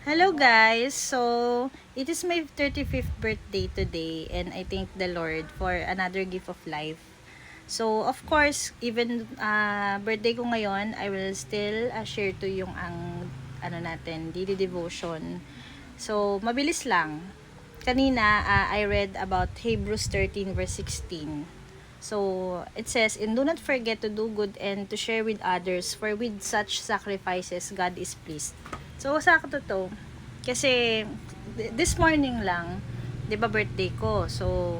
Hello guys! So, it is my 35th birthday today and I thank the Lord for another gift of life. So, of course, even birthday ko ngayon, I will still share to yung ang daily devotion. So, mabilis lang. Kanina, I read about Hebrews 13 verse 16. So, it says, "And do not forget to do good and to share with others, for with such sacrifices, God is pleased." So, sakto to. Kasi, this morning lang, di ba birthday ko? So,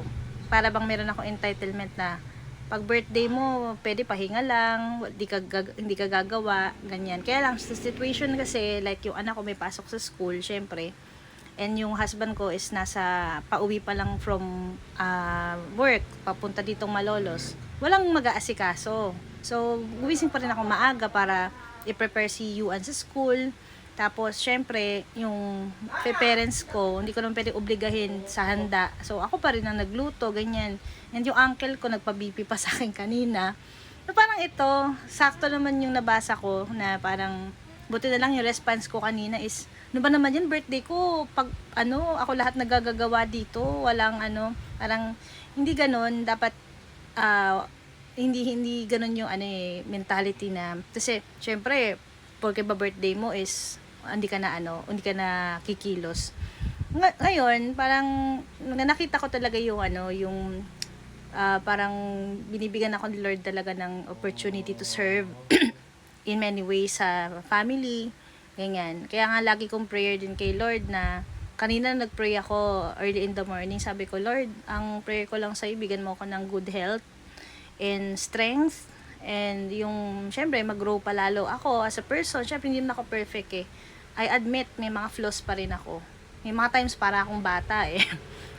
para bang meron ako entitlement na pag birthday mo, pwede pahinga lang, hindi ka gagawa, ganyan. Kaya lang, sa situation kasi, like yung anak ko may pasok sa school, syempre, and yung husband ko is pauwi pa lang from work, papunta ditong Malolos. Walang mag-aasikaso. So, gumising pa rin ako maaga para i-prepare si Yuan sa school. Tapos, syempre, yung parents ko, hindi ko naman pwede obligahin sa handa. So, ako pa rin ang nagluto, ganyan. And yung uncle ko, nagpa-BP pa sa akin kanina. So, parang ito, sakto naman yung nabasa ko na parang, buti na lang yung response ko kanina is, ano ba naman yan, birthday ko, pag ako lahat nagagagawa dito, walang parang hindi ganoon, dapat hindi ganoon yung mentality na, kasi syempre, porque ba birthday mo is, hindi ka na kikilos. Ngayon, parang nakita ko talaga yung parang binibigyan ako ni Lord talaga ng opportunity to serve in many ways sa family, ganyan. Kaya nga lagi kong prayer din kay Lord na kanina nagpray ako early in the morning. Sabi ko, Lord, ang prayer ko lang sa'yo, bigyan mo ako ng good health and strength. And yung, syempre, mag-grow pa lalo ako as a person. Syempre, hindi naman ako perfect eh. I admit, may mga flaws pa rin ako. May mga times para akong bata eh.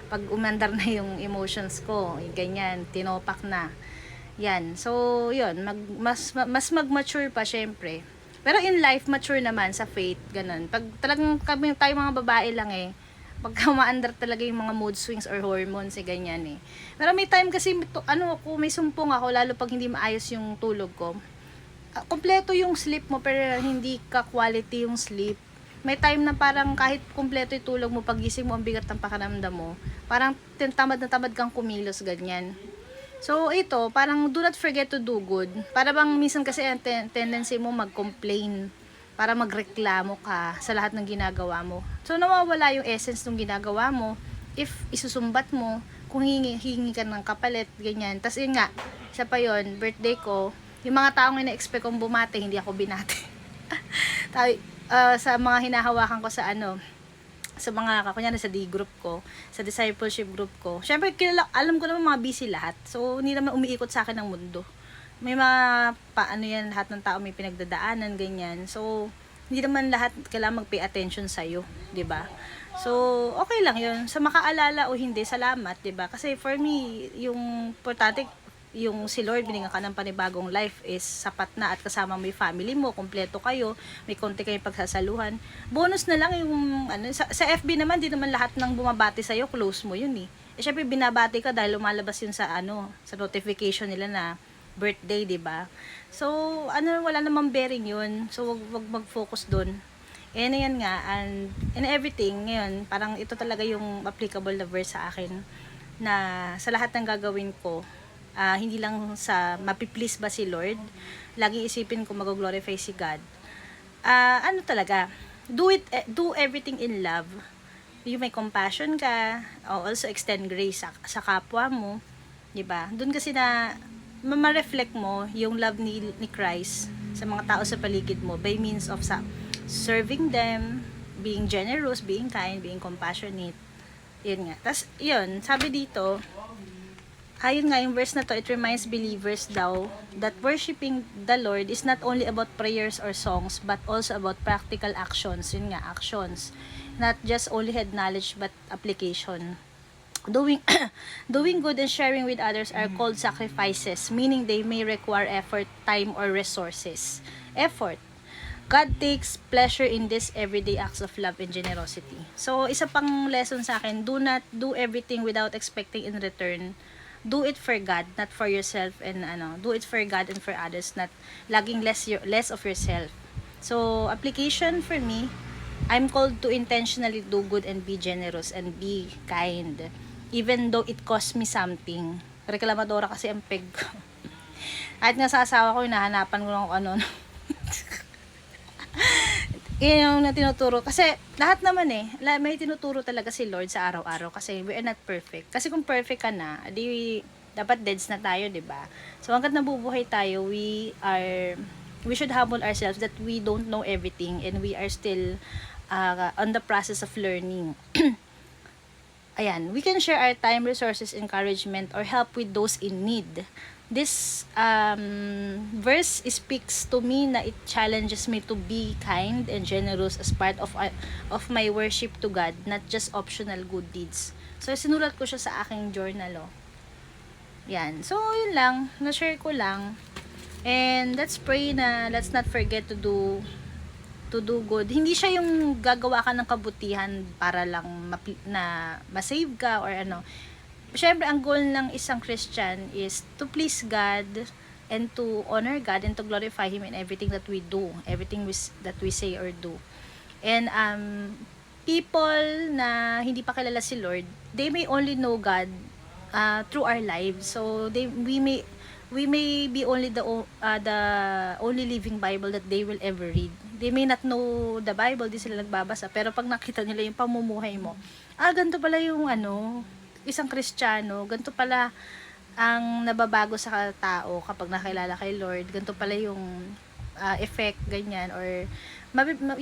Pag umandar na yung emotions ko, ganyan, tinopak na. Yan. So, yun. Mas mag-mature pa, syempre. Pero in life, mature naman sa faith, ganun. Pag talagang tayo mga babae lang eh, pagka umaandar talaga yung mga mood swings or hormones, ganyan eh. Pero may time kasi, may sumpong ako, lalo pag hindi maayos yung tulog ko. Kompleto yung sleep mo, pero hindi ka quality yung sleep. May time na parang kahit kompleto yung tulog mo, pagising mo, ang bigat ng pakiramdam mo. Parang tamad na tamad kang kumilos, ganyan. So, ito, parang do not forget to do good. Para bang minsan kasi ang tendency mo mag-complain, para magreklamo ka sa lahat ng ginagawa mo. So, nawawala yung essence ng ginagawa mo if isusumbat mo, kung hingi ka ng kapalit, ganyan. Tapos yun nga, isa pa yun, birthday ko, yung mga taong ina-expect kong bumate, hindi ako binate. Sa mga hinahawakan ko sa mga kunyari sa D group ko, sa discipleship group ko. Syempre alam ko naman mga busy lahat. So hindi naman umiikot sa akin ang mundo. May mga yan, lahat ng tao may pinagdadaanan, ganyan. So hindi naman lahat kailangan mag-pay attention sa iyo, 'di ba? So okay lang 'yun. Sa makaalala o hindi, salamat, 'di ba? Kasi for me, yung importante yung si Lord binigyan ka ng panibagong life is sapat na, at kasama mo yung family mo, kompleto kayo, may konti kayong pagsasaluhan. Bonus na lang yung sa FB naman, di naman lahat ng bumabati sa iyo close mo yun eh. Syempre binabati ka dahil lumalabas yun sa sa notification nila na birthday, di ba? So wala namang bearing yun. So wag mag-focus doon. And ayan nga, and in everything ngayon, parang ito talaga yung applicable na verse sa akin, na sa lahat ng gagawin ko, hindi lang sa mapiplease ba si Lord, lagi isipin ko mag-glorify si God. Talaga, do everything in love. Yung may compassion ka, also extend grace sa kapwa mo, 'di ba? Doon kasi na ma-reflect mo yung love ni Christ sa mga tao sa paligid mo by means of serving them, being generous, being kind, being compassionate. Yun nga. Tas yun, sabi dito, ayun nga yung verse na to, it reminds believers daw that worshiping the Lord is not only about prayers or songs, but also about practical actions. Yun nga, actions. Not just only head knowledge, but application. Doing doing good and sharing with others are called sacrifices, meaning they may require effort, time, or resources. Effort. God takes pleasure in this everyday acts of love and generosity. So, isa pang lesson sa akin, do not do everything without expecting in return. Do it for God, not for yourself, and do it for God and for others, not laging less of yourself. So application for me, I'm called to intentionally do good and be generous and be kind. Even though it cost me something. Reklamadora kasi ang peg ko. Kahit nga sa asawa ko, hinahanapan ko lang kung ano. Yun yung na tinuturo. Kasi lahat naman may tinuturo talaga si Lord sa araw-araw. Kasi we are not perfect. Kasi kung perfect ka na, di dapat deads na tayo, di ba? So hangga't nabubuhay tayo, we should humble ourselves that we don't know everything and we are still on the process of learning. Ayan, we can share our time, resources, encouragement, or help with those in need. This verse speaks to me na it challenges me to be kind and generous as part of my worship to God, not just optional good deeds. So, sinulat ko siya sa aking journal, Yan. So, yun lang. Na-share ko lang. And let's pray na let's not forget to do good. Hindi siya yung gagawa ka ng kabutihan para lang na masave ka or ano. Siyempre, ang goal ng isang Christian is to please God and to honor God and to glorify Him in everything that we do, everything that we say or do. And people na hindi pa kilala si Lord, they may only know God through our lives. So we may be only the only living Bible that they will ever read. They may not know the Bible, di sila nagbabasa, pero pag nakita nila yung pamumuhay mo, ganito pala yung isang Kristiyano, ganito pala ang nababago sa tao kapag nakilala kay Lord, ganito pala yung effect, ganyan, or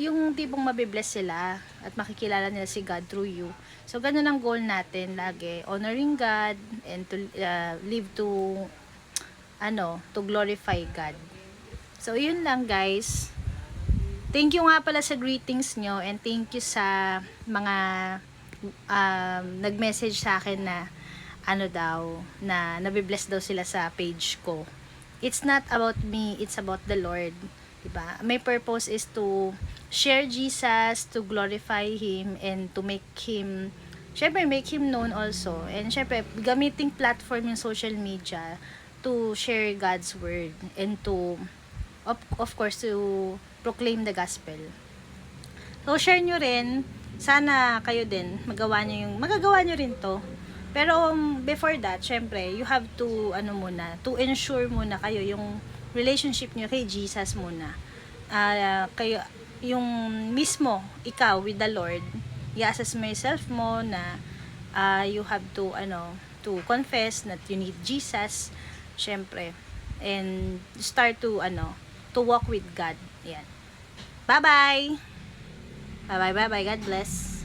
yung tipong mabibless sila at makikilala nila si God through you. So, ganun ang goal natin lagi, honoring God and to live to glorify God. So, yun lang guys. Thank you nga pala sa greetings nyo and thank you sa mga nag-message sa akin na na nabibless daw sila sa page ko. It's not about me, it's about the Lord. Diba? My purpose is to share Jesus, to glorify Him, and to make Him known also. And syempre, gamiting platform yung social media to share God's word and to, of course, to proclaim the gospel. So, share nyo rin. Sana kayo din, magagawa nyo rin to. Pero, before that, syempre, you have to, to ensure muna kayo yung relationship nyo kay Jesus muna. Kayo, yung mismo, ikaw with the Lord, i-assess mo yourself mo na you have to, to confess that you need Jesus, syempre. And start to, to walk with God. Yan. Bye-bye! Bye-bye, bye-bye. God bless.